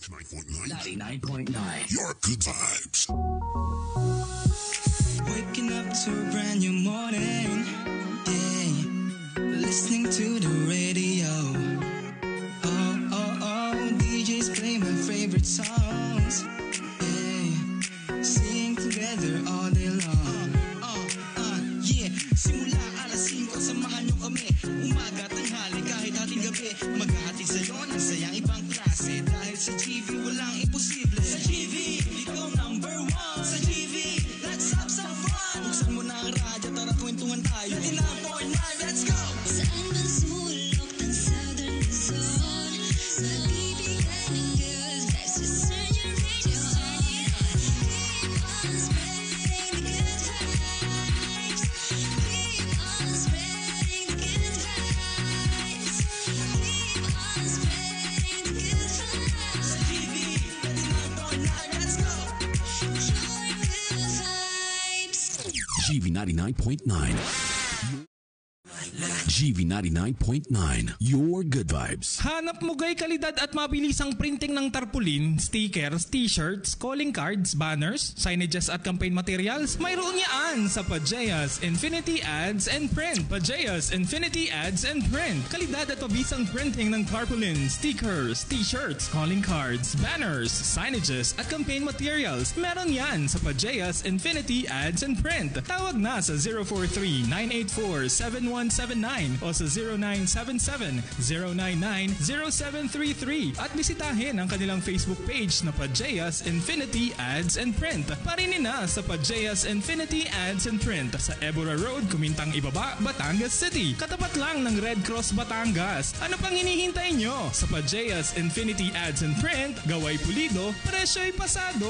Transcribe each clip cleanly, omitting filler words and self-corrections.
99.9. Your good vibes. Waking up to a brand new morning, yeah. Listening to the radio. Oh, oh, oh, DJs play my favorite songs, yeah. Sing together all day long. Yeah. Simula alas 5, samahan niyo kami. Umaga, tanghali, kahit ating gabi. Maghahatid sa'yo ng sayang ibang klase. Dahil sa GV, walang imposible. Sa GV, ikaw number one. Sa GV, let's have some fun. Buksan mo na ang radyo, tara kwentuhan tayo. 99.9, let's go! Saan man sulok ng Southern Luzon, magbibigay ng good vibes. Just turn your radio on. Keep on spreading the good vibes. Keep on spreading the good vibes. Keep on spreading the good vibes. Sa GV, 99.9, let's go! Your good vibes. GV 99.9. GV 99.9. Your good vibes. Hanap mo gay kalidad at mabilisang printing ng tarpaulin, stickers, t-shirts, calling cards, banners, signages at campaign materials? Mayroon yan sa Pajeas Infinity Ads and Print. Pajeas Infinity Ads and Print. Kalidad at mabisang printing ng tarpaulin, stickers, t-shirts, calling cards, banners, signages at campaign materials. Meron yan sa Pajeas Infinity Ads and Print. Tawag na sa 043-984-7179 o sa 0977-099-0733 at bisitahin ang kanilang Facebook page na Pajeas Infinity Ads and Print. Parinin na sa Pajeas Infinity Ads and Print sa Ebora Road, Kumintang Ibaba, Batangas City. Katapat lang ng Red Cross Batangas. Ano pang hinihintay nyo? Sa Pajeas Infinity Ads and Print, gaway pulido, presyo'y pasado.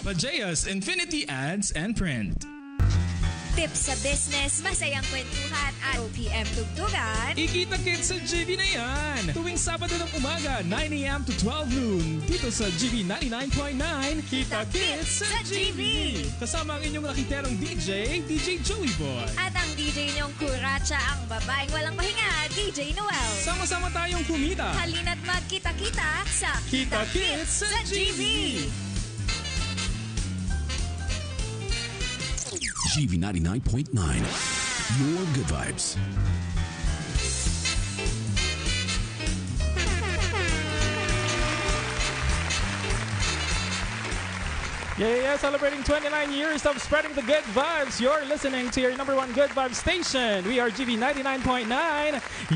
Pajeas Infinity Ads and Print. Tips sa business, masayang kwentuhan at OPM tugtugan. Ikita Kids sa GV na yan! Tuwing Sabado ng umaga, 9 a.m. to 12 noon. Dito sa GV 99.9, Kita Kids sa GV! Kasama ang inyong nakiterong DJ, DJ Joey Boy. At ang DJ niyong kuratsa, ang babaeng walang pahinga, DJ Noel. Sama-sama tayong kumita. Halina't magkita-kita sa Kita Kids sa GV! GV 99.9. Your good vibes. Yeah, celebrating 29 years of spreading the good vibes. You're listening to your number one good vibe station. We are GV 99.9,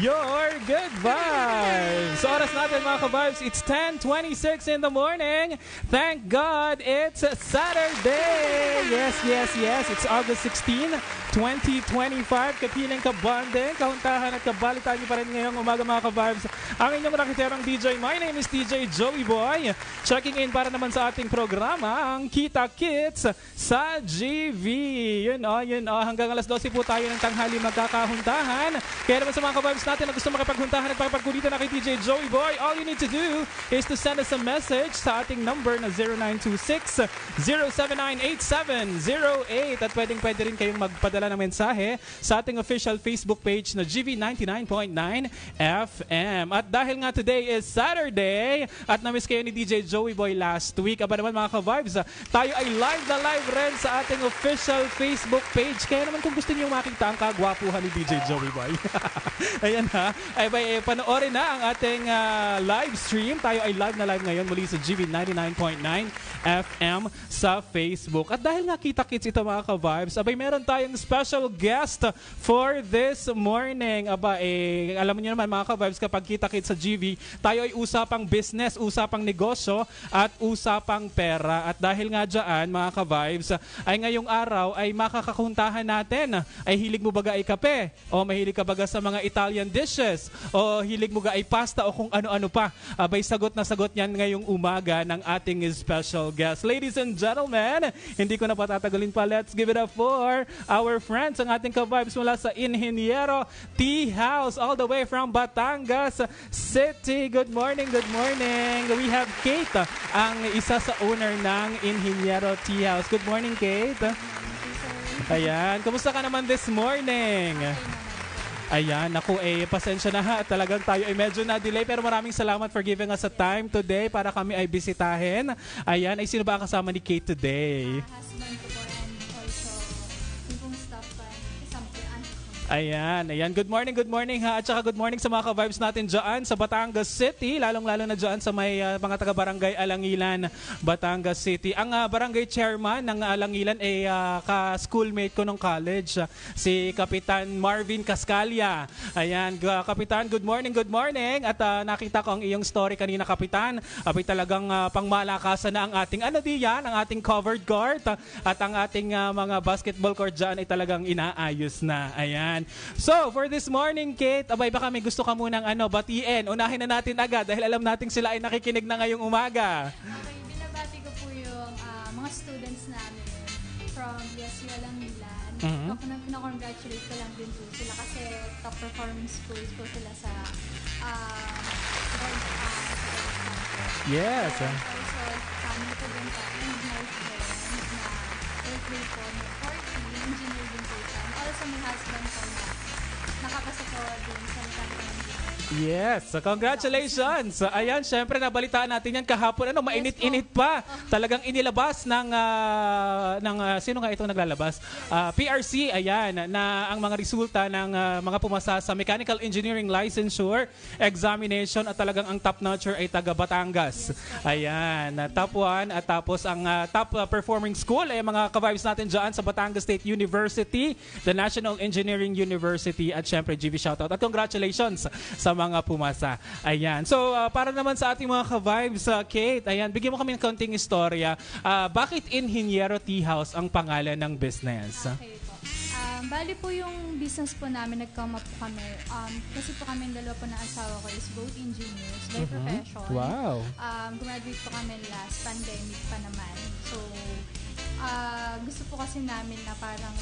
your good vibes. So oras natin mga ka-vibes, it's 10:26 in the morning. Thank God it's Saturday. Yes. It's August 16, 2025. Kapiling, kabanding, kahuntahan at kabalitaan niyo pa rin ngayong umaga mga ka-vibes. Ang inyong rakiterang DJ, my name is DJ Joey Boy. Checking in para naman sa ating programa, ang Kita Kids sa GV. Yun o. Hanggang alas 12 po tayo ng tanghali magkakahuntahan. Kaya naman sa mga ka-vibes natin na gusto makapaghuntahan at makapagkulitan na kay DJ Joey Boy, all you need to do is to send us a message sa ating number na 0926-0798708 at pwede rin kayong magpadala ng mensahe sa ating official Facebook page na GV 99.9 FM. At dahil nga today is Saturday at na-miss kayo ni DJ Joey Boy last week, aba naman mga ka-vibes, tayo ay live na live rin sa ating official Facebook page. Kaya naman kung gusto niyo makita ang kagwapuhan ni DJ Joey Boy, ayan ha, ay panoorin na ang ating live stream. Tayo ay live na live ngayon muli sa GV 99.9 FM sa Facebook. At dahil nga Kita Kids ito mga ka-vibes, abay meron tayong special guest for this morning. Alam niyo naman mga ka-vibes, kapag Kita Kids sa GV, tayo ay usapang business, usapang negosyo at usapang pera. At dahil nga dyan mga ka-vibes, ay ngayong araw ay makakakuntahan natin. Ay hilig mo baga ay kape? O mahilig ka baga sa mga Italian dishes? O hilig mo ga ay pasta o kung ano-ano pa? Abay sagot na sagot yan ngayong umaga ng ating special guest. Ladies and gentlemen, hindi ko na patatagalin pa. Let's give it up for our friends, ang ating ka-vibes mula sa Inhinyero Tea House all the way from Batangas City. Good morning. We have Kate, ang isa sa owner ng Inhinyero Tea House. Good morning, Kate. Ayan, kumusta ka naman this morning? Ayan, naku, pasensya na ha. Talagang tayo ay medyo na-delay pero maraming salamat for giving us a time today para kami ay bisitahin. Ayan, ay sino ba ang kasama ni Kate today? Husband ko po and also yung pong staff ko and kasama ko yung aunt ko. Ayan. Good morning ha. At saka good morning sa mga ka-vibes natin dyan sa Batangas City. Lalong-lalo na dyan sa may mga taga-barangay Alangilan, Batangas City. Ang barangay chairman ng Alangilan ay ka-schoolmate ko nung college, si Kapitan Marvin Cascalia. Ayan, Kapitan, good morning. At nakita ko ang iyong story kanina, Kapitan. Abay talagang pangmalakasan na ang ating, ang ating covered court. At ang ating mga basketball court dyan ay talagang inaayos na. Ayan. So, for this morning, Kate, abay baka may gusto ka munang batiin. Unahin na natin agad dahil alam natin sila ay nakikinig na ngayong umaga. Okay, binabati ko po yung mga students namin from BSU Alangilan. Pina-congratulate ko lang din po sila kasi top performing schools po sila sa board Yes. And also, family ko din po, and my friend na airplane po, na 40, engineer din po siya. And also, my husband po na nakapasa po din sa mechanical engineering. Yes, so congratulations. Ayan, syempre nabalitaan natin yan kahapon. Mainit-init pa. Talagang inilabas ng sino nga itong naglalabas? PRC, ayan, na ang mga resulta ng mga pumasa sa Mechanical Engineering Licensure Examination at talagang ang top notcher ay taga Batangas. Ayan, top 1 at tapos ang top performing school ay mga ka-vibes natin dyan sa Batangas State University, the National Engineering University at syempre GV shoutout. At congratulations sa mga pumasa. Ayan. So, para naman sa ating mga ka-vibes, Kate, ayan, bigyan mo kami ng konting istorya. Bakit Inhinyero Tea House ang pangalan ng business? Okay po. Bali po yung business po namin, nag-come up po kami. Kasi po kami dalawa po na asawa ko is both engineers by profession. Wow. Graduate po kami last pandemic pa naman. So, gusto po kasi namin na parang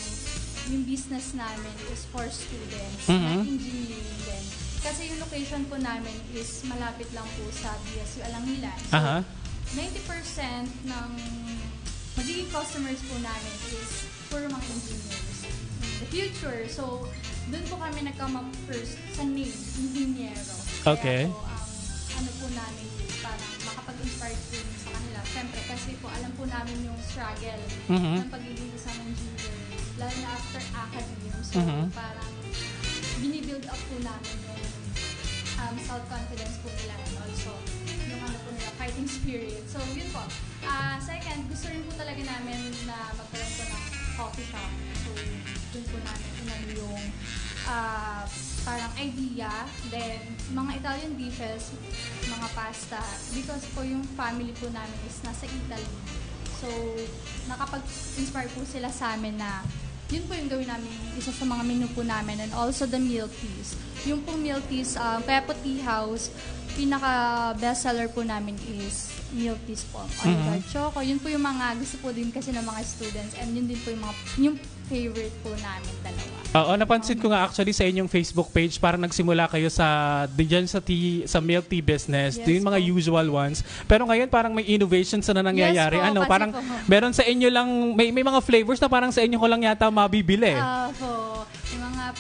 yung business namin is for students na engineering din. Kasi yung location po namin is malapit lang po sa BSU Alangilan. So, 90% ng magiging customers po namin is for mga engineers in the future. So, doon po kami nag-come up first sa name, Inhinyero. Okay. Kaya po, ano po namin is parang makapag-inspire din sa kanila. Siyempre, kasi po alam po namin yung struggle ng pagiging isang engineer. Lalo na after academe. So, parang binibuild up po namin yung self-confidence po nila and also yung po nila, fighting spirit. So, yun po. Second, gusto rin po talaga namin na magkaroon po ng coffee shop. So, dun po namin yung parang idea. Then, mga Italian dishes, mga pasta. Because po yung family po namin is nasa Italy. So, nakapag-inspire po sila sa amin na yun po yung gawin namin, isa sa mga menu po namin, and also the milk teas. Yung pong milk teas, kaya po tea house, pinaka-best seller po namin is milk teas po. Olive choco, yun po yung mga gusto po din kasi ng mga students, and yun din po yung favorite po namin dalawa. Oo, napansin ko nga actually sa inyong Facebook page, parang nagsimula kayo diyan sa milk tea business, Yes, yung mga usual ones. Pero ngayon parang may innovations na nangyayari. Yes po, kasi parang po, meron sa inyo lang, may mga flavors na parang sa inyo ko lang yata mabibili. Po, yung mga,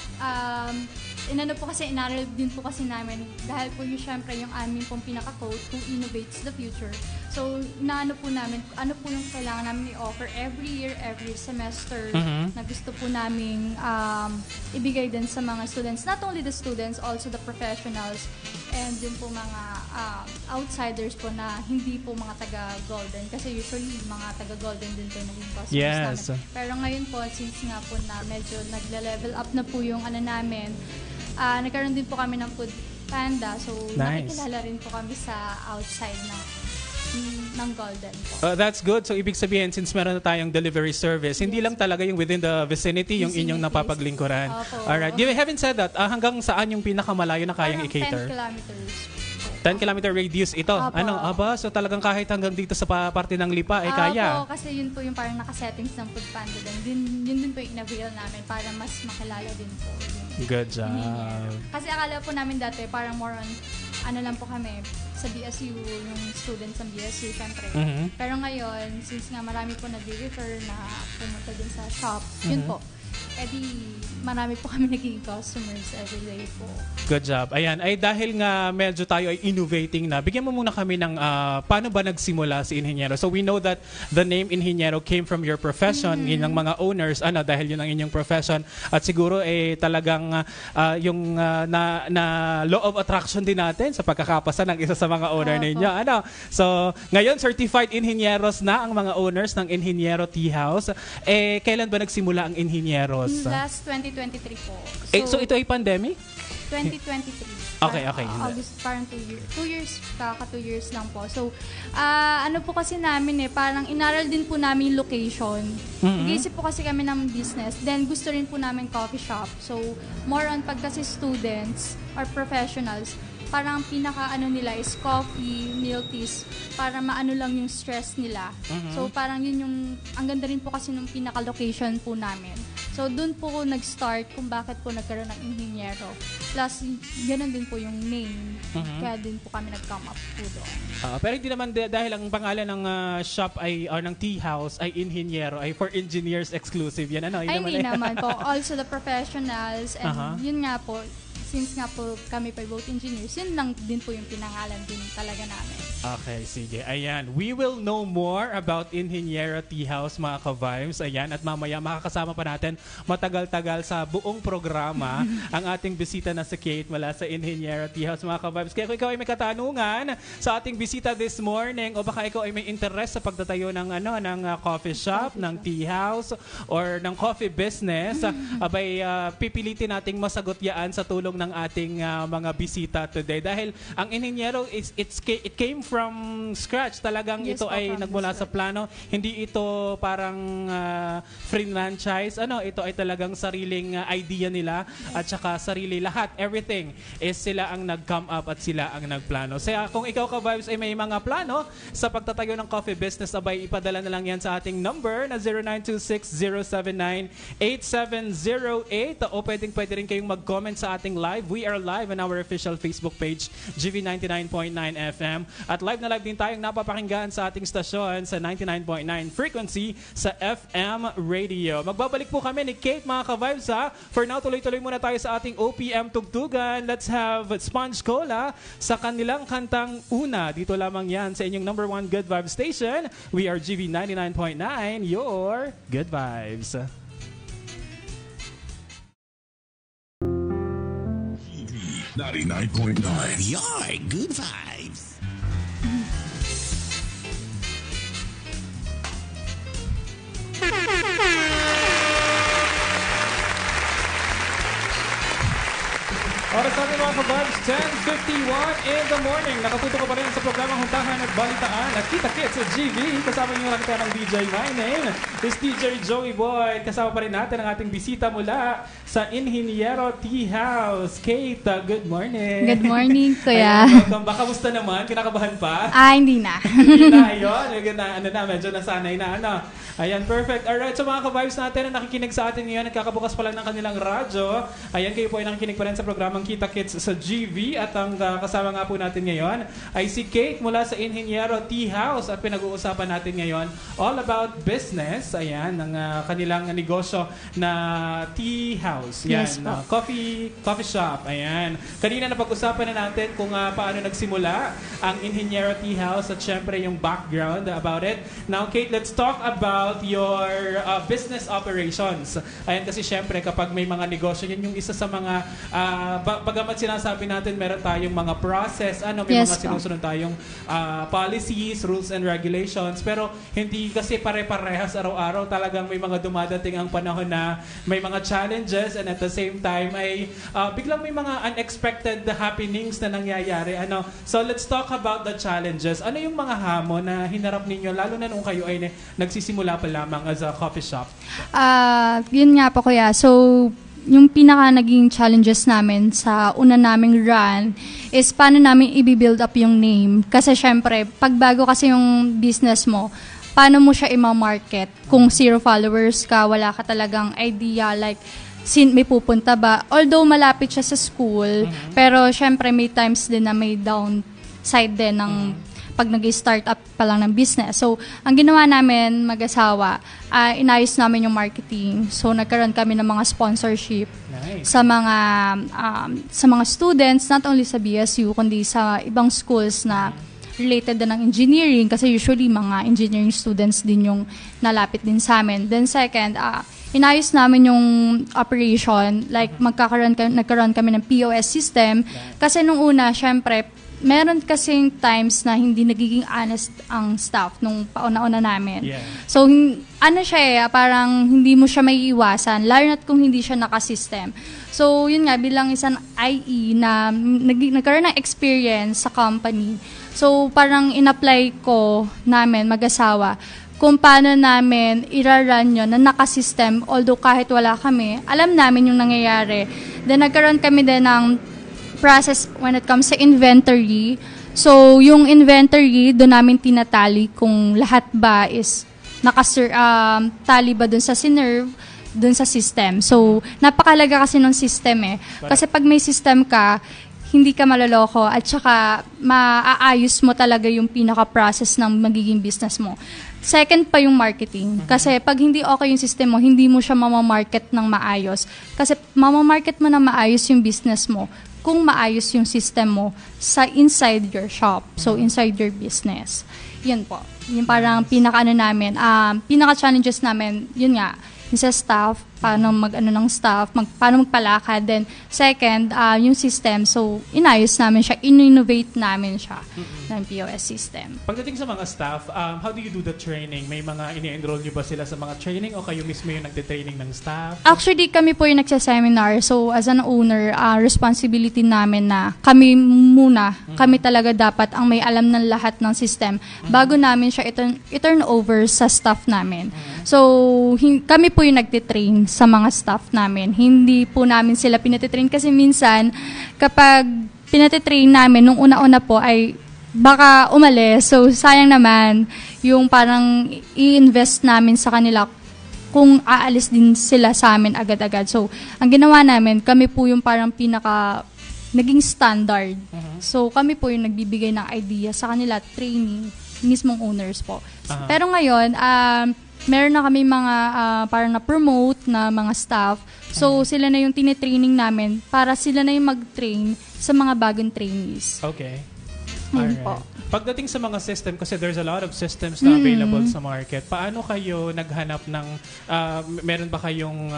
inano po kasi, inaral din po kasi namin dahil po yung syempre yung amin pong pinaka-code who innovates the future. So, inaano po namin, ano po yung kailangan namin i-offer every year, every semester na gusto po namin ibigay din sa mga students. Not only the students, also the professionals and din po mga outsiders po na hindi po mga taga-Golden. Kasi usually, mga taga-Golden din po yung naging customers namin. Pero ngayon po, since nga po na medyo nagle-level up na po yung ano namin, nagkaroon din po kami ng Food Panda. So, nakikilala rin po kami sa outside ng Golden po. That's good. So, ibig sabihin, since meron na tayong delivery service, hindi lang talaga yung within the vicinity, yung inyong napapaglingkuran. Alright. Having said that, hanggang saan yung pinakamalayo na kayang i-cater? 10 kilometers. 10-kilometer radius ito. So talagang kahit hanggang dito sa parte ng Lipa, kaya. Opo, kasi yun po yung parang nakasettings ng Food Panda din. Yun din po yung in-avail namin para mas makilala din po. Good job. Kasi akala po namin dati parang more on, ano lang po kami, sa BSU, yung students ng BSU, syempre. Pero ngayon, since nga marami po nag-refer na pumunta din sa shop, yun po. marami po kami naging customers everyday po. Good job. Ayan, ay dahil nga medyo tayo ay innovating na, bigyan mo muna kami ng paano ba nagsimula si Inhinyero? So we know that the name Inhinyero came from your profession, yun ang mga owners, dahil yun ang inyong profession. At siguro talagang yung na law of attraction din natin sa pagkakapasa ng isa sa mga owner ninyo. So ngayon, certified Inhinyeros na ang mga owners ng Inhinyero Tea House. Kailan ba nagsimula ang Inhinyeros? Last 2023 po. So ito ay pandemic? 2023. Okay. August, parang 2 years. 2 years, kaka 2 years lang po. So, ano po kasi namin parang inaral din po namin yung location. Nag-iisip po kasi kami ng business. Then, gusto rin po namin coffee shop. So, more on pag kasi students or professionals, parang nila is coffee, milk teas, para maano lang yung stress nila. So, parang yun yung, ang ganda rin po kasi nung pinaka-location po namin. So, dun po nag-start kung bakit po nagkaroon ng Inhinyero. Plus, ganun din po yung name. Kaya din po kami nag-come up po doon. Pero hindi naman dahil ang pangalan ng shop ay, or ng tea house ay Inhinyero, ay for engineers exclusive. Yan Hindi naman po. Also the professionals. And yun nga po, since nga po kami pa both engineers, yun lang din po yung pinangalan din talaga namin. Okay, sige. Ayan. We will know more about Inhinyero Tea House, mga ka-vibes. Ayan. At mamaya makakasama pa natin matagal-tagal sa buong programa ang ating bisita na si Kate mula sa Inhinyero Tea House, mga ka-vibes. Kaya kung ikaw ay may katanungan sa ating bisita this morning o baka ikaw ay may interest sa pagtatayo ng coffee shop, ng tea house, or ng coffee business, pipilitin nating masagot yan sa tulong ng ating mga bisita today. Dahil ang Inhinyero, it came from scratch. Talagang ito ay nagmula sa plano. Hindi ito parang free franchise. Ito ay talagang sariling idea nila at saka sarili lahat. Everything is sila ang nag-come up at sila ang nagplano. Kung ikaw ka-vibes ay may mga plano sa pagtatayo ng coffee business, ipadala na lang yan sa ating number na 0926-079-8708 o pwede rin kayong mag-comment sa ating live. We are live on our official Facebook page, GV99.9 FM. At live na live din tayong napapakinggan sa ating stasyon sa 99.9 frequency sa FM radio. Magbabalik po kami ni Kate, mga ka-vibes, ha. For now, tuloy-tuloy muna tayo sa ating OPM tugtugan. Let's have Sponge Cola sa kanilang kantang Una. Dito lamang yan sa inyong number 1 Good Vibes station. We are GV99.9, your Good Vibes. 99.9, your Good Vibes. Oras natin, mga ka-vibes, 10:51 in the morning. Nakatuto ka pa rin sa programang Huntahan at Balitaan at Kita Kits sa GV. Kasama niyo lang ng DJ. My name is DJ Joey Boy. Kasama pa rin natin ang ating bisita mula sa Inhinyero Tea House. Kate, good morning. Good morning, kuya. Welcome. Baka kamusta naman? Kinakabahan pa? Hindi na. Hindi na, yun. Medyo nasanay na. Ayan, perfect. Alright, so mga ka-vibes natin na nakikinig sa atin ngayon, nagkakabukas pa lang ng kanilang radyo. Ayan, kayo po ay nakikinig pa rin sa programang Kita Kits sa GV. At ang kasama nga po natin ngayon ay si Kate mula sa Inhinyero Tea House. At pinag-uusapan natin ngayon all about business. Ayan, ng kanilang negosyo na tea house. Yan, yes, coffee shop. Ayan. Kanina napag-usapan na natin kung paano nagsimula ang Inhinyero Tea House at syempre yung background about it. Now, Kate, let's talk about your business operations. Ayan, kasi syempre kapag may mga negosyo, yan yung isa sa mga bagamat sinasabi natin meron tayong mga process, may mga sinusunod tayong policies, rules and regulations, pero hindi kasi pare-parehas araw-araw. Talagang may mga dumadating ang panahon na may mga challenges and at the same time ay biglang may mga unexpected happenings na nangyayari. So let's talk about the challenges. Ano yung mga hamon na hinarap ninyo lalo na nung kayo ay nagsisimula pa lamang as a coffee shop? Yun nga po, kuya. So, yung pinaka naging challenges namin sa una naming run is paano namin i-build up yung name. Kasi syempre, pag bago kasi yung business mo, paano mo siya i-market? Kung 0 followers ka, wala ka talagang idea, like, may pupunta ba? Although malapit siya sa school, pero syempre may times din na may downside din ng pag nag-start up pa lang ng business. So, ang ginawa namin mag-asawa, inayos namin yung marketing. So, nagkaroon kami ng mga sponsorship Nice. sa mga students, not only sa BSU, kundi sa ibang schools na related din ng engineering, kasi usually mga engineering students din yung nalapit din sa amin. Then second, inayos namin yung operation, like nagkaroon kami ng POS system, kasi nung una, syempre, meron kasing times na hindi nagiging honest ang staff nung pauna-una namin. Yeah. So, siya parang hindi mo siya may iwasan, lalo na't kung hindi siya nakasystem. So, yun nga, bilang isang IE na nagkaroon ng experience sa company, so parang in-apply ko namin mag-asawa kung paano namin iraran yun na nakasystem, although kahit wala kami, alam namin yung nangyayari. Then, nagkaroon kami din ng process when it comes sa inventory. So, yung inventory, doon namin tinatali kung lahat ba is tali ba doon sa sinerve, doon sa system. So, napakalaga kasi ng system Kasi pag may system ka, hindi ka maloloko at saka maaayos mo talaga yung pinaka-process ng magiging business mo. Second pa yung marketing. Kasi pag hindi okay yung system mo, hindi mo siya mamamarket ng maayos. Kasi mamamarket mo ng maayos yung business mo kung maayos yung system mo sa inside your shop. So, inside your business. Yun po. Yung parang pinaka-challenges namin, yun nga, yung sa staff, paano ng staff, paano magpalakad. Then, second, yung system. So, inayos namin siya, in-innovate namin siya ng POS system. Pagdating sa mga staff, how do you do the training? May mga ini-enroll nyo ba sila sa mga training o kayo mismo yung nagte-training ng staff? Actually, kami po yung nagsaseminar. So, as an owner, responsibility namin na kami muna, kami talaga dapat ang may alam ng lahat ng system bago namin siya i-turn over sa staff namin. So, kami po yung nagtitrain sa mga staff namin. Hindi po namin sila pinatitrain kasi minsan, kapag pinatitrain namin, nung una-una po ay baka umalis. So, sayang naman yung parang i-invest namin sa kanila kung aalis din sila sa amin agad-agad. So, ang ginawa namin, kami po yung parang naging standard. So, kami po yung nagbibigay ng idea sa kanila, training, mismong owners po. Pero ngayon, meron na kami mga parang na-promote na mga staff. So, sila na yung tinitraining namin para sila na yung mag-train sa mga bagong trainees. Okay. Ayun po. Pagdating sa mga system, kasi there's a lot of systems na available sa market, paano kayo naghanap ng, meron ba kayong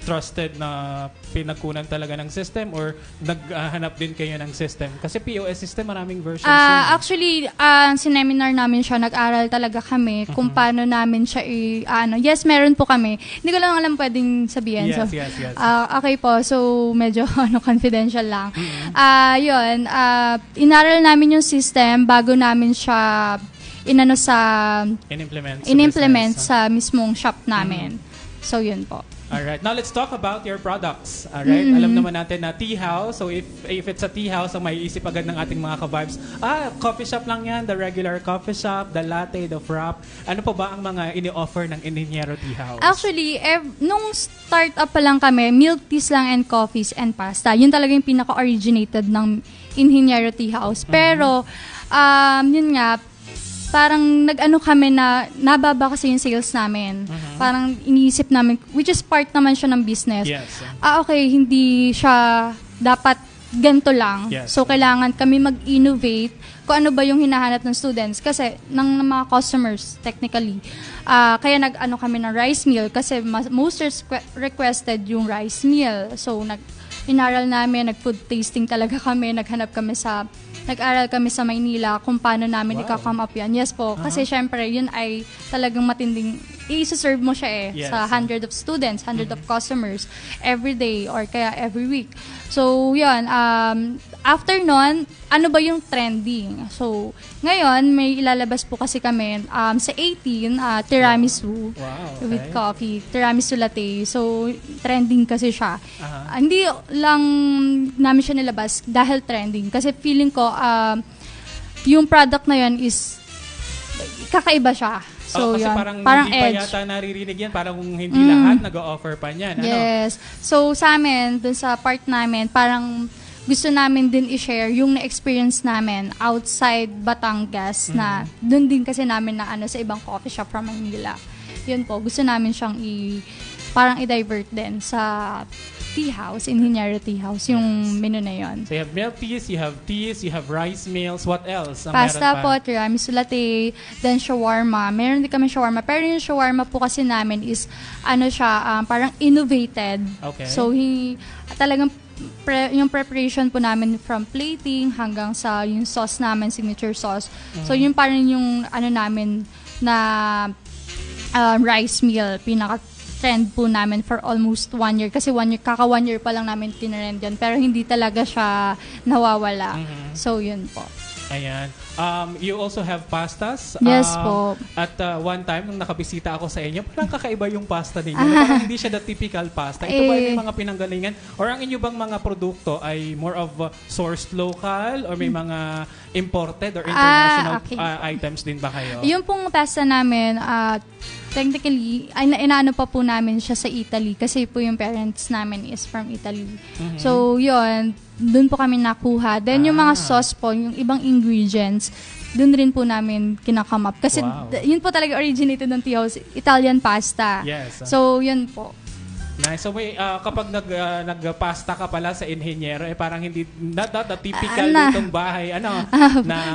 trusted na pinagkunan talaga ng system or naghanap din kayo ng system? Kasi POS system, maraming versions. Actually, sineminar namin siya, nag-aral talaga kami kung paano namin siya yes, meron po kami. Hindi ko lang alam pwedeng sabihin. Yes. Okay po, so medyo confidential lang. Yun, inaral namin yung system bago namin siya in-implement sa mismong shop namin. So, yun po. Alright. Now, let's talk about your products. Alright. Alam naman natin na tea house. So, if it's a tea house, ang maiisip agad ng ating mga ka-vibes, coffee shop lang yan, the regular coffee shop, the latte, the frap. Ano pa ba ang mga ini-offer ng Inhinyero Tea House? Actually, nung start-up pa lang kami, milk teas lang and coffees and pasta. Yun talaga yung pinaka-originated ng Inhinyero Tea House. Pero, yun nga, parang nag-ano kami na nababa kasi yung sales namin. Parang iniisip namin, which is part naman siya ng business. Yes. Okay, hindi siya dapat ganito lang. Yes. So, kailangan kami mag-innovate kung ano ba yung hinahanap ng students. Kasi, ng mga customers, technically. Kaya nag-ano kami ng rice meal kasi most requested yung rice meal. So, inaral namin, nag-food tasting talaga kami, nag-aral kami sa Maynila kung paano namin i-come up yan. Yes po, kasi syempre, yun ay talagang matinding, i-serve mo siya sa 100 of students, 100 of customers, every day or kaya every week. So, yun, after nun, ano ba yung trending? So, ngayon, may ilalabas po kasi kami sa 18, tiramisu with coffee, tiramisu latte. So, trending kasi siya. Hindi lang namin siya nilabas dahil trending. Kasi feeling ko, yung product na yun is kakaiba siya. So, kasi yun, parang hindi edge. pa yata naririnig yan. Parang hindi lahat nag-o-offer pa niyan. Ano? Yes. So, sa amin, dun sa part namin, parang gusto namin din i-share yung na-experience namin outside Batangas na doon din kasi namin na sa ibang coffee shop from Manila. Yun po, gusto namin siyang parang i-divert din sa tea house, Inhinyero Tea House, yung menu na yon. So you have milk teas, you have rice meals, what else? Ang Pasta meron po, pa? tiramisu latte, then shawarma. Meron din kami shawarma. Pero yung shawarma po kasi namin is, siya, parang innovated. Okay. So, talagang yung preparation po namin from plating hanggang sa yung sauce namin, signature sauce. So, yun parang yung namin na rice meal, trend po namin for almost 1 year. Kasi 1 year, kaka 1 year pa lang namin tinrend yun. Pero hindi talaga siya nawawala. So, yun po. Ayan. You also have pastas? Yes po. At one time, nung nakabisita ako sa inyo, parang kakaiba yung pasta ninyo. Parang hindi siya the typical pasta. Ito ba may mga pinanggalingan? Or ang inyo bang mga produkto ay more of sourced local? Or may mga imported or international items din ba kayo? Yung pong pasta namin, technically, inaano pa po namin siya sa Italy kasi po yung parents namin is from Italy. So, yun, dun po kami nakuha. Then, yung mga sauce po, yung ibang ingredients, dun rin po namin kinakamap. Kasi yun po talaga originated ng tea house, Italian pasta. Yes. So, yun po. Nice. So kapag nagpasta ka pala sa Inhinyero, parang hindi not the typical lutong bahay na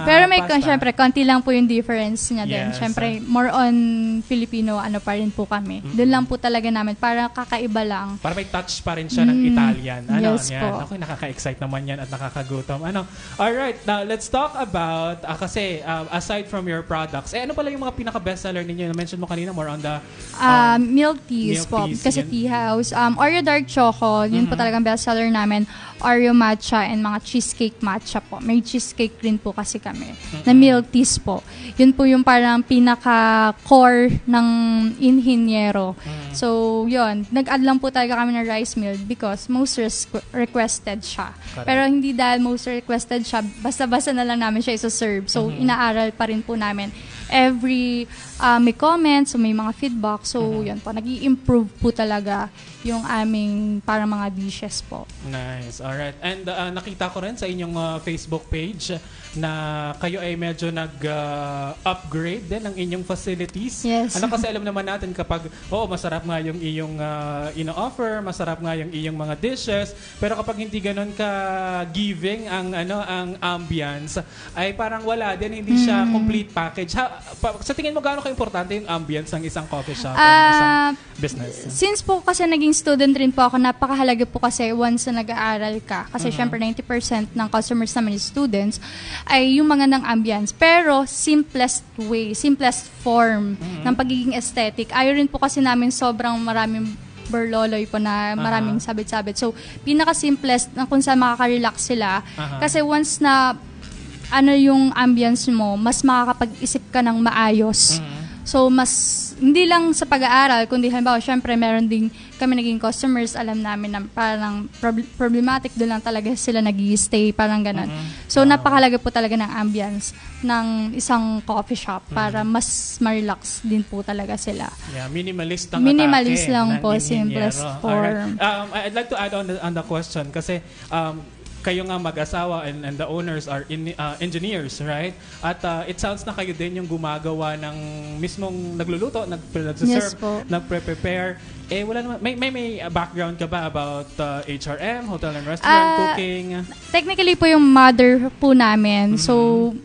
pero may pasta. syempre konti lang po yung difference niya din. Yes. Syempre more on Filipino pa rin po kami. Doon lang po talaga namin para kakaiba lang. Para may touch pa rin siya ng Italian. Yes yan. po. Ako nakaka-excite naman yan at nakakagutom. Alright, now let's talk about kasi aside from your products, ano pala yung mga pinaka-bestseller ninyo? Na-mention mo kanina more on the milk teas milk po. teas, Kasi yan. tea house. Oreo dark choco, yun po talagang bestseller namin. Oreo matcha and mga cheesecake matcha po. May cheesecake rin po kasi kami. Na milk teas po. Yun po yung parang pinaka-core ng Inhinyero. So, yun. Nag-add lang po talaga kami ng rice meal because most requested siya. Correct. Pero hindi dahil most requested siya, basta-basta na lang namin siya isa-serve. So, inaaral pa rin po namin. Every may comments, so may mga feedback. So, yun po. Nag-i-improve po talaga yung aming parang mga dishes po. Nice. Alright. And nakita ko rin sa inyong Facebook page na kayo ay medyo nag-upgrade din ng inyong facilities. Yes. Kasi alam naman natin kapag, masarap nga yung iyong ino-offer, masarap nga yung iyong mga dishes, pero kapag hindi ganun ka-giving ang ambience, ay parang wala din, hindi siya complete package. Sa tingin mo, gaano ka-importante yung ambience ng isang coffee shop, ng isang business? Since po kasi naging student rin po ako, napakahalaga po kasi once na nag-aaral ka. Kasi syempre 90% ng customers naman is students, ay yung mga ng ambience. Pero simplest way, simplest form ng pagiging aesthetic. Ayaw rin po kasi namin sobrang maraming burloloy po na maraming sabit-sabit. So, pinaka-simplest na kung saan makaka-relax sila. Kasi once na yung ambience mo, mas makakapag-isip ka ng maayos. So, mas hindi lang sa pag-aaral, kundi halimbawa, syempre, meron din kami naging customers, alam namin na parang problematic, doon lang talaga sila nag-i-stay, parang ganun. So, napakalaga po talaga ng ambience ng isang coffee shop para mas ma-relax din po talaga sila. Yeah, minimalist ang Minimalist atake lang ng po, Inhinyero. simplest form. Alright. I'd like to add on the question kasi kayo nga mag-asawa and the owners are engineers, right? At it sounds na kayo din yung gumagawa ng mismong nagluluto, nagsiserve, Yes po. nagpre-prepare. Wala naman, may background ka ba about HRM, hotel and restaurant, cooking? Technically po yung mother po namin. So,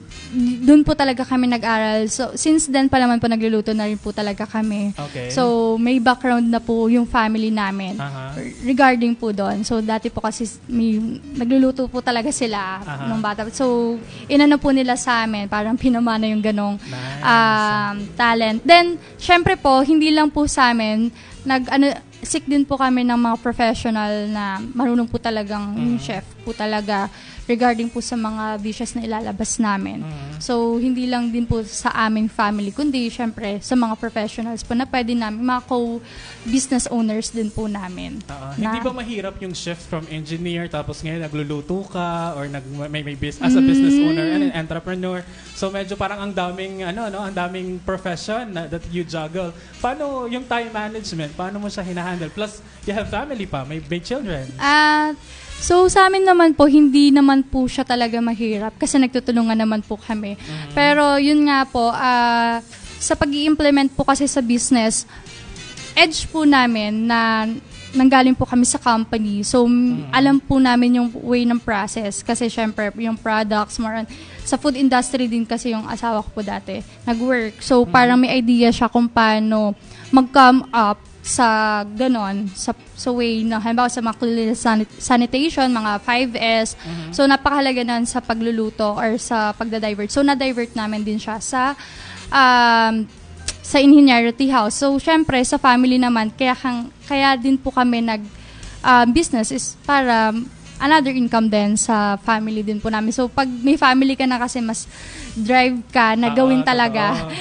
doon po talaga kami nag-aral. So, since then pa naman po nagluluto na rin po talaga kami. Okay. So, may background na po yung family namin regarding po doon. So, dati po kasi nagluluto po talaga sila nung bata. So, inano po nila sa amin, parang pinamana yung ganong talent. Then, syempre po, hindi lang po sa amin, seek din po kami ng mga professional na marunong po talagang yung chef po talaga regarding po sa mga dishes na ilalabas namin. So, hindi lang din po sa aming family, kundi syempre sa mga professionals po na pwede namin, mga co-business owners din po namin. Hindi ba mahirap yung shift from engineer tapos ngayon nagluluto ka or may business as a business owner and an entrepreneur? So medyo parang ang daming ang daming profession that you juggle. Paano yung time management? Paano mo siya hinahandle? Plus you have family pa, may children. So sa amin naman po, hindi naman po siya talaga mahirap kasi nagtutulungan naman po kami. Pero yun nga po, sa pag-i-implement po kasi sa business, edge po namin na nanggaling po kami sa company. So, alam po namin yung way ng process. Kasi, syempre, yung products, more on, sa food industry din kasi yung asawa ko po dati, nag-work. So, parang may idea siya kung paano mag-come up sa ganon, sa way na, halimbawa sa mga cleanliness sanitation, mga 5S. So, napakahalaga nun sa pagluluto or sa pagda-divert. So, na-divert namin din siya sa Ingenuity House. So, syempre, sa family naman, kaya din po kami business is para another income din sa family din po namin. So, pag may family ka na kasi mas drive ka na gawin talaga.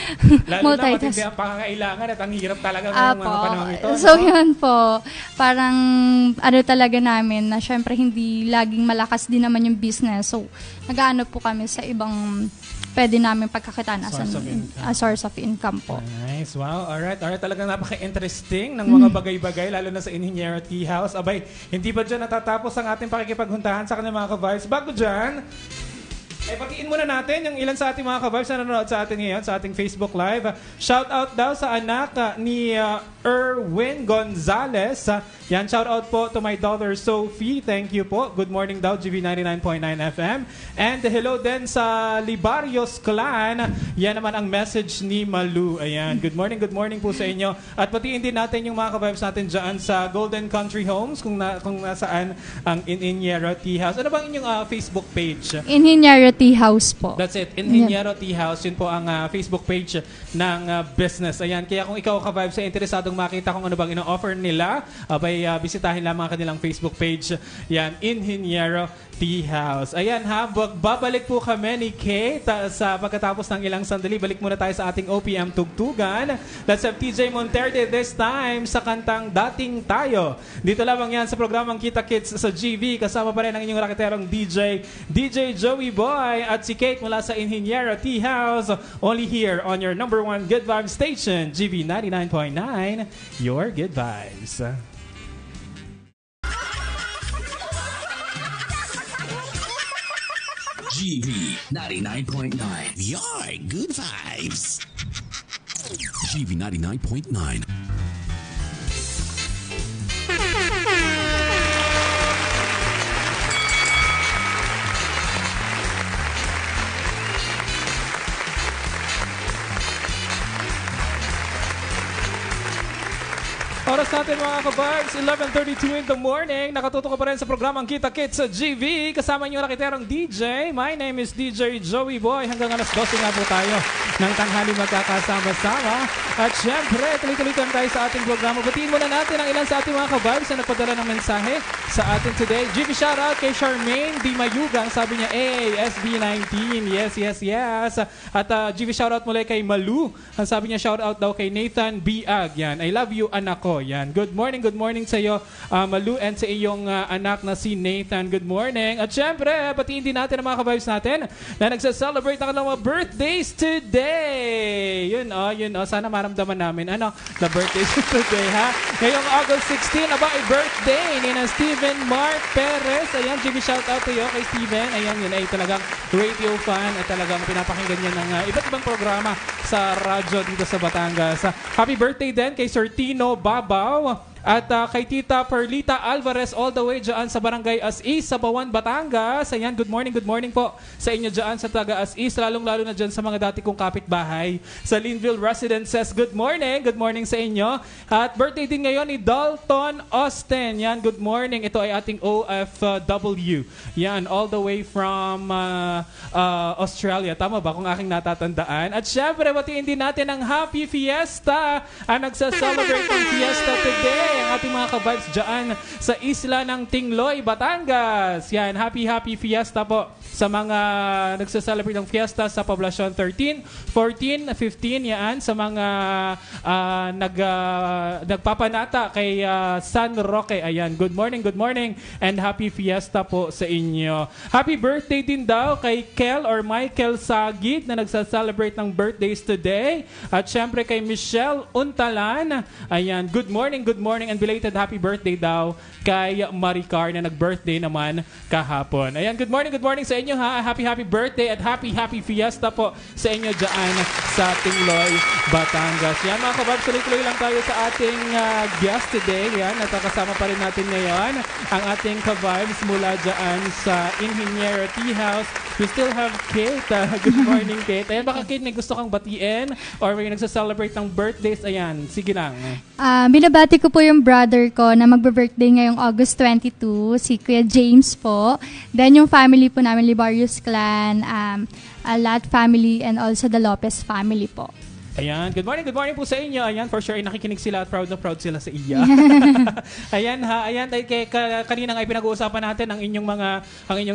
Lalo na matindi ang pangangailangan at ang hirap talaga ngayong mga panahon ito. So, yun po. Parang talaga namin na syempre hindi laging malakas din naman yung business. So, nag-ano po kami sa ibang pwede namin pagkakitaan as a source of income po. Nice. Wow. Alright. Talagang napaka-interesting ng mga bagay-bagay, lalo na sa Ingenuity House. Abay, hindi ba dyan natatapos ang ating pakikipaghuntahan sa kanyang mga ka-vibes? Bago dyan, batiin muna natin yung ilan sa ating mga ka-vibes na nanonood sa atin ngayon sa ating Facebook Live. Shout out daw sa anak ni Erwin Gonzalez. Yan, shout out po to my daughter Sophie. Thank you po. Good morning daw, GV 99.9 FM. And hello din sa Libarios Clan. Yan naman ang message ni Malu. Ayan, good morning po sa inyo. At patiin din natin yung mga ka-vibes natin dyan sa Golden Country Homes kung nasaan ang Ingenuity House. Ano bang inyong Facebook page? Ingenuity House po. That's it. Ingenuity House. Yun po ang Facebook page ng business. Ayan, kaya kung ikaw ka-vibes ay interesadong makita kung ano bang ino-offer nila, bisitahin lamang ang kanilang Facebook page. Yan, Ingenuity House. Ayan ha, babalik po kami ni Kate sa pagkatapos ng ilang sandali. Balik muna tayo sa ating OPM Tugtugan. Let's have TJ Monterde this time sa kantang Dating Tayo. Dito lamang yan sa programang Kita Kids sa GV. Kasama pa rin ang inyong rakiterong DJ Joey Boy at si Kate mula sa Ingenuity House. Only here on your number one Good Vibes station, GV 99.9, your Good Vibes. GV 99.9. Your good vibes. GV 99.9. Oras natin mga ka-vibes, 11:32 in the morning. Nakatuto ka pa rin sa programang Kita Kids sa GV. Kasama niyo rakiterong DJ. My name is DJ Joey Boy. Hanggang alas 12 nga po tayo ng tanghali magkakasama-sama. At syempre, tuloy-tuloy tayo sa ating programa. Batiin muna natin ang ilan sa ating mga ka-vibes na nagpadala ng mensahe sa atin today. GV shoutout kay Charmaine Di Mayugang. Sabi niya, SB19. Yes. At GV shoutout muli kay Malu. Ang sabi niya, shoutout daw kay Nathan Biag. Yan, I love you, anak ko. Yan. Good morning sa iyo, Malu, and sa iyong anak na si Nathan. Good morning. At syempre, batiin din natin ang mga ka-vibes natin na nagsa-celebrate ng mga birthdays today. Yun. Sana maramdaman namin the birthdays today, ha? Ngayong August 16, birthday ni na Steven Mark Perez. Ayan, GB shout out to iyo kay Steven. Ayan, yun ay talagang radio fan at talagang pinapakinggan niya ng iba't ibang programa sa radyo dito sa Batangas. Happy birthday din kay Sir Tino Babaw. At kay Tita Perlita Alvarez all the way dyan sa Barangay As-Is, sa Bawan, Batangas. Ayan, good morning po sa inyo dyan sa taga As-Is, lalong-lalo na dyan sa mga dati kong kapitbahay. Sa Linville Residences, good morning sa inyo. At birthday din ngayon ni Dalton Austin. Yan, good morning. Ito ay ating OFW. Yan, all the way from Australia. Tama ba kung aking natatandaan? At syempre, batiin din natin ang Happy Fiesta. Ang nagsa-celebrate ng Fiesta today. Ang ating mga ka-vibes dyan sa isla ng Tingloy, Batangas. Yan, happy Fiesta po sa mga nagsa-celebrate ng fiesta sa poblasyon 13, 14, 15, yan, sa mga nagpapanata kay San Roque. Ayan, good morning, and happy fiesta po sa inyo. Happy birthday din daw kay Kel or Michael Sagid na nagsa-celebrate ng birthdays today. At syempre kay Michelle Untalan. Ayan, good morning morning and belated happy birthday daw kay Maricar na nag-birthday naman kahapon. Ayan, good morning sa inyo ha. Happy birthday at happy fiesta po sa inyo dyan sa Tingloy, Batangas. Yan mga kabab, tuloy-tuloy lang tayo sa ating guest today. Yan, nakakasama pa rin natin ngayon ang ating ka-vibes mula dyan sa Ingeniero Tea House. We still have Kate. Good morning, Kate. Ayan, baka Kate may gusto kang batiin or may nagsa-celebrate ng birthdays. Ayan, sige lang. Binabati ko po yung brother ko na magbe-birthday ngayong August 22, si Kuya James po. Then yung family po namin, Libarius Clan, Lat family, and also the Lopez family po. Ayan, good morning po sa inyo. Ayan, for sure ay nakikinig sila at proud na proud sila sa iya. Ayan ha, ayan kanina nga pinag-uusapan natin ang inyong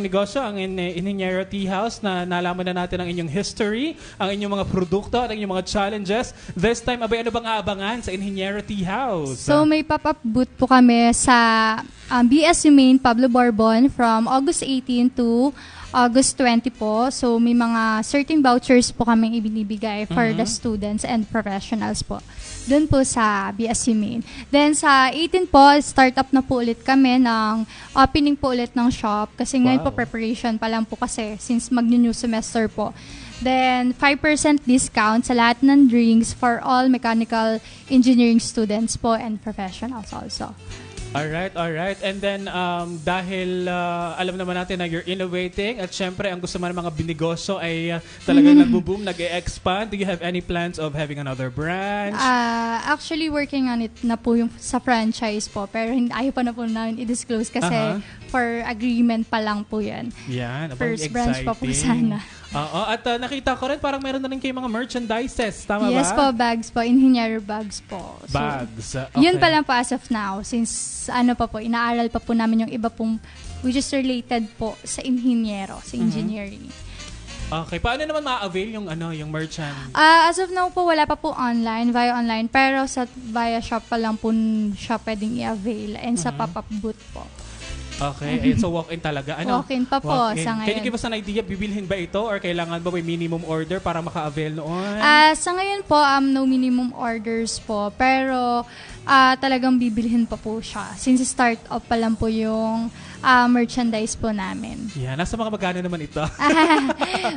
negosyo, ang Ingeniero Tea House na nalaman na natin ang inyong history, ang inyong mga produkto at ang inyong mga challenges. This time, abay ano bang aabangan sa Ingeniero Tea House? So may pop-up booth po kami sa BSU Main Pablo Bourbon from August 18 to August 20 po. So may mga certain vouchers po kaming ibinibigay for the students and professionals po. Doon po sa BSU Main. Then sa 18 po, start up na po ulit kami ng opening po ulit ng shop. Kasi ngayon po preparation pa lang po kasi since mag-new semester po. Then 5% discount sa lahat ng drinks for all mechanical engineering students po and professionals also. Alright. And then, dahil alam naman natin na you're innovating at syempre, ang gusto man ng mga binegosyo ay talagang nag-boom, nag-expand. Do you have any plans of having another branch? Actually, working on it na po yung sa franchise po. Pero ayaw pa na po namin i-disclose kasi for agreement pa lang po yan. Yan. First branch pa po sana. At nakita ko rin parang meron na rin kayo mga merchandises. Tama ba? Yes po, bags po. Ingeniero bags po. So, bags. Okay. Yun pa lang po as of now. Since inaaral pa po namin yung iba pong which is related po sa Ingeniero, sa engineering. Okay. Paano naman ma-avail yung merchant? As of now po, wala pa po via online. Pero via shop pa lang po siya pwedeng i-avail. And sa pop-up booth po. Okay, so walk-in talaga. Walk-in pa po sa ngayon. Can you give us an idea, bibilhin ba ito or kailangan ba may minimum order para maka-avail noon? Sa ngayon po, no minimum orders po. Pero talagang bibilhin pa po siya. Since start up pa lang po yung merchandise po namin. Yeah, nasa mga magkano naman ito?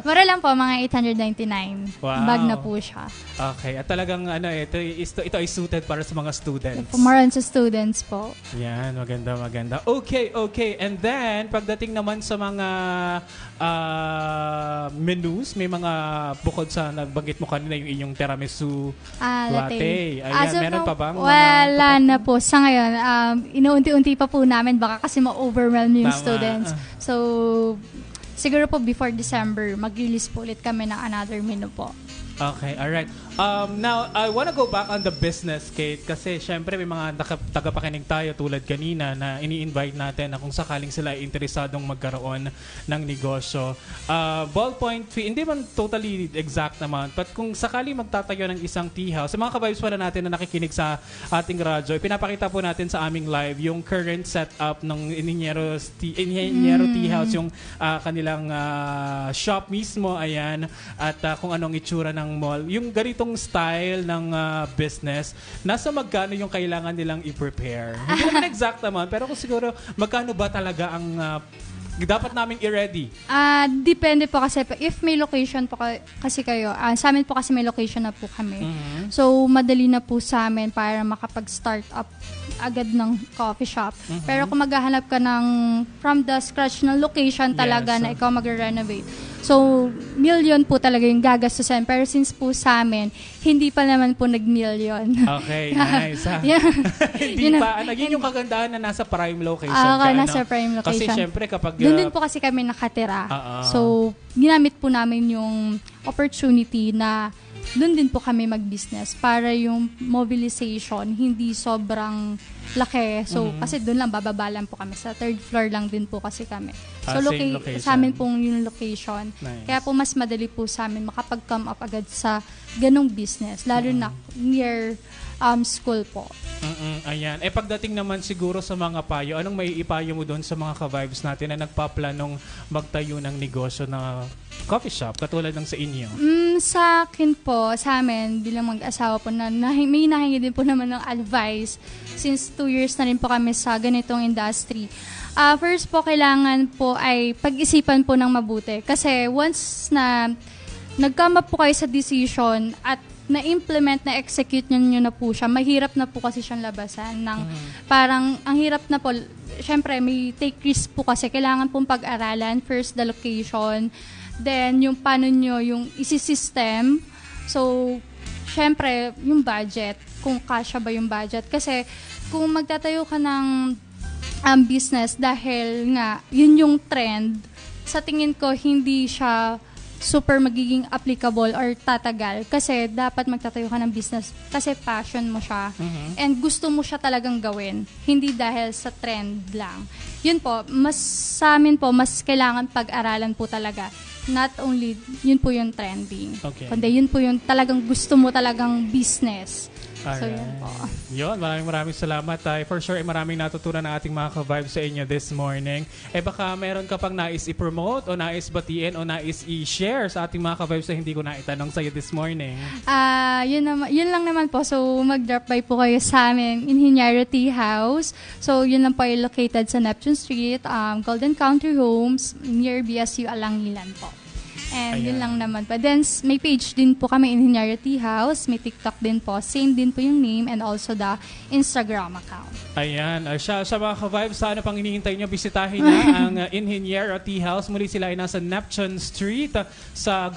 Mura lang po, mga 899. Wow. Bag na po siya. Okay, at talagang ito ay suited para sa mga students. More on sa students po. Yan, maganda. Okay. And then, pagdating naman sa mga menus, may mga bukod sa nabanggit mo kanina yung inyong tiramisu latte. Ayan, meron pa bang? Wala na po. Sa ngayon, inuunti-unti pa po namin. Baka kasi ma-overwhelm yung students. So, siguro po before December, mag-release po ulit kami ng another menu po. Okay, alright. Now, I wanna go back on the business, Kate, kasi syempre may mga tagapakinig tayo tulad kanina na ini-invite natin na kung sakaling sila ay interesadong magkaroon ng negosyo. Ballpoint fee, hindi man totally exact naman, but kung sakali magtatayo ng isang tea house, sa mga ka-vibes pala natin na nakikinig sa ating radyo, pinapakita po natin sa aming live yung current setup ng Ingeniero Tea House, yung kanilang shop mismo, ayan, at kung anong itsura ng mall. Yung ganitong style ng business, nasa magkano yung kailangan nilang i-prepare? Hindi naman exact naman, pero kung siguro magkano ba talaga ang dapat naming i-ready? Depende po kasi if may location po kasi kayo, sa amin po kasi may location na po kami. So, madali na po sa amin para makapag-start up agad ng coffee shop. Pero kung maghahanap ka ng from the scratch na location talaga na ikaw mag-renovate, so, million po talaga yung gagastusin. Pero since po sa amin, hindi pa naman po nag-million. Okay, nice. Hindi pa. Yun yung kagandahan na nasa prime location ka. Nasa prime location. Kasi syempre kapag... Doon din po kasi kami nakatira. So, ginamit po namin yung opportunity na doon din po kami mag-business para yung mobilization hindi sobrang laki. So, kasi doon lang, bababa lang po kami. Sa third floor lang din po kasi kami. So, same location. sa amin pong yung location. Nice. Kaya po mas madali po sa amin makapag-come up agad sa ganong business, lalo na near school po. Ayan. Pagdating naman siguro sa mga payo, anong may ipayo mo doon sa mga ka-vibes natin na nagpaplanong magtayo ng negosyo na coffee shop katulad ng sa inyo? Sa akin po, sa amin, bilang mag-asawa po, may nahingi din po naman ng advice since 2 years na rin po kami sa ganitong industry. First po, kailangan po ay pag-isipan po ng mabuti. Kasi once na nag-come up po kayo sa decision at na-implement, na-execute nyo na po siya, mahirap na po kasi siyang labasan. Parang, ang hirap na po, syempre, may take risk po kasi kailangan pong pag-aralan. First, the location. Then, yung paano nyo, yung isi-system. So, syempre, yung budget. Kung kasya ba yung budget. Kasi, kung magtatayo ka ng business dahil nga, yun yung trend, sa tingin ko, hindi siya super magiging applicable or tatagal kasi dapat magtatayo ka ng business kasi passion mo siya and gusto mo siya talagang gawin, hindi dahil sa trend lang. Yun po, mas sa amin po, mas kailangan pag-aralan po talaga. Not only yun po yung trending, kundi yun po yung talagang gusto mo talagang business. So, yun po. Yun, maraming salamat. For sure, maraming natutunan ng ating mga ka-vibes sa inyo this morning. Baka meron ka pang nais i-promote o nais batiin o nais i-share sa ating mga ka-vibes na hindi ko na itanong sa'yo this morning. Yun lang naman po. So, mag-drop by po kayo sa amin, Inhinyero Tea House. So, yun lang po ay located sa Neptune Street, Golden Country Homes, near BSU Alangilan po. And yun lang naman po. Then, may page din po kami, Inhinyero Tea House. May TikTok din po. Same din po yung name and also the Instagram account. Ayan. Sa mga ka-vibes, sana pang hinihintay nyo, bisitahin na ang Inhinyero Tea House. Muli sila ay nasa Neptune Street sa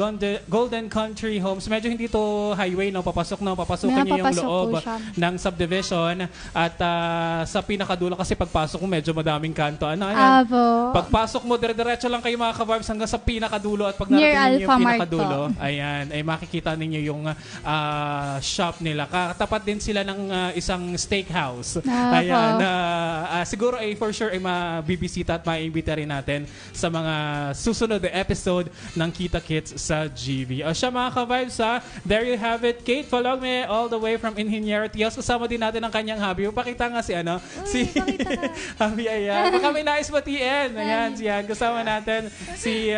Golden Country Homes. Medyo hindi to highway, no? Papasukin nyo yung loob ng subdivision. At sa pinakadulo, kasi pagpasok mo, medyo madaming kanto. Pagpasok mo, dire-diretso lang kayo mga ka-vibes hanggang sa pinakadulo. At pag near narating Alpha yung Mart pinakadulo, ayan, ay makikita ninyo yung shop nila. Katapat din sila ng isang steakhouse. Ayan, siguro ay for sure ay mabibisita at maiimbita rin natin sa mga susunod na episode ng Kita Kits sa GV. Siya mga ka-vibes, there you have it. Kate Falogme all the way from Inhinyero Tea House. Kasama din natin ang kanyang hubby. Pakita nga si hubby, ayan. Baka may nais batiin. Ayan, siyan. Kasama natin si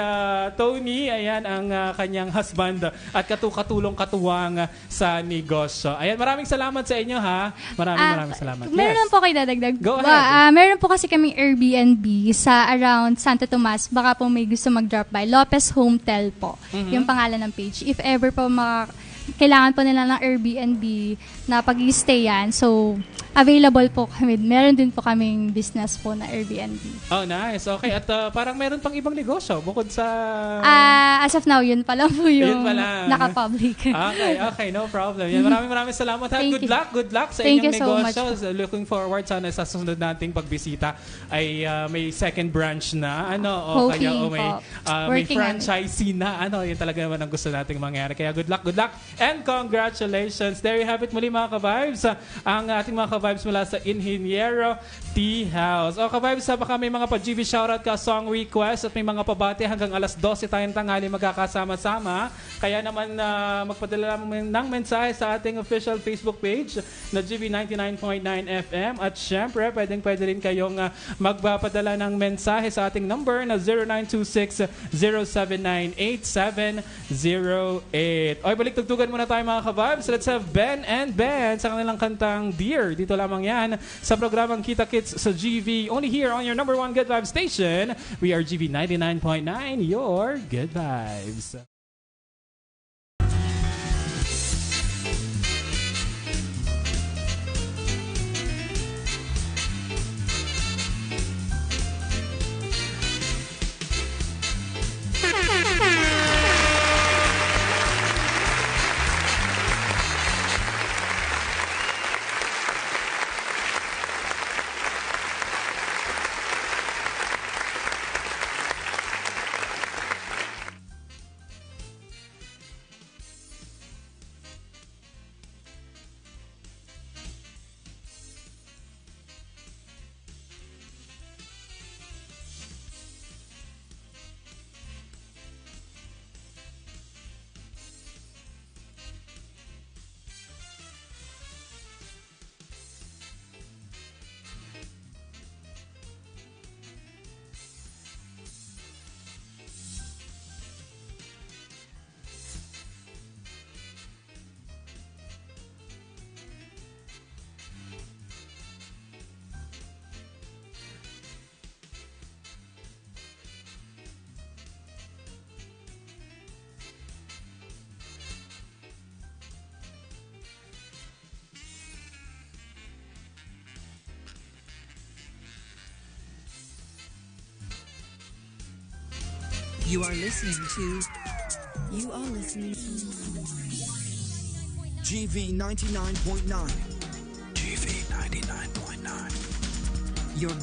Tony, ayan, ang kanyang husband at katulong-katuwang sa negosyo. Ayan, maraming salamat sa inyo, ha? Maraming salamat. Meron po kayo dadagdag. Go ahead. Meron po kasi kaming Airbnb sa around Santo Tomas. Baka po may gusto mag-drop by. Lopez Hometel po. Yung pangalan ng page. If ever po kailangan po nila ng Airbnb na pag-i-stayan. So, available po kami. Meron din po kaming business po na Airbnb. Oh, nice. Okay. At parang meron pang ibang negosyo bukod sa... As of now, yun pala po yung naka-public. Okay. No problem. Yan. Maraming salamat. Good luck sa inyong negosyo. So, looking forward sana sa susunod nating pagbisita ay may second branch na. May franchisee na. Yun talaga naman ang gusto nating mangyari. Kaya good luck. And congratulations. There you have it muli mga ka-vibes. Ang ating mga ka-vibes mula sa Inhinyero Tea House. Ka-vibes, baka may mga pa-GV shoutout ka, song request at may mga pabati hanggang alas 12 tayong tanghali magkakasama-sama. Kaya naman magpadala ng mensahe sa ating official Facebook page na GV 99.9 FM. At syempre, pwede rin kayong magpapadala ng mensahe sa ating number na 0926-079-8708. Balik tugtugan muna tayo mga ka-vibes. Let's have Ben and Ben sa kanilang kantang Dear. Dito lamang yan sa programang Kita Kits sa GV. Only here on your number one Good Vibes station. We are GV 99.9, your Good Vibes. You are listening to GV 99.9. GV 99.9. your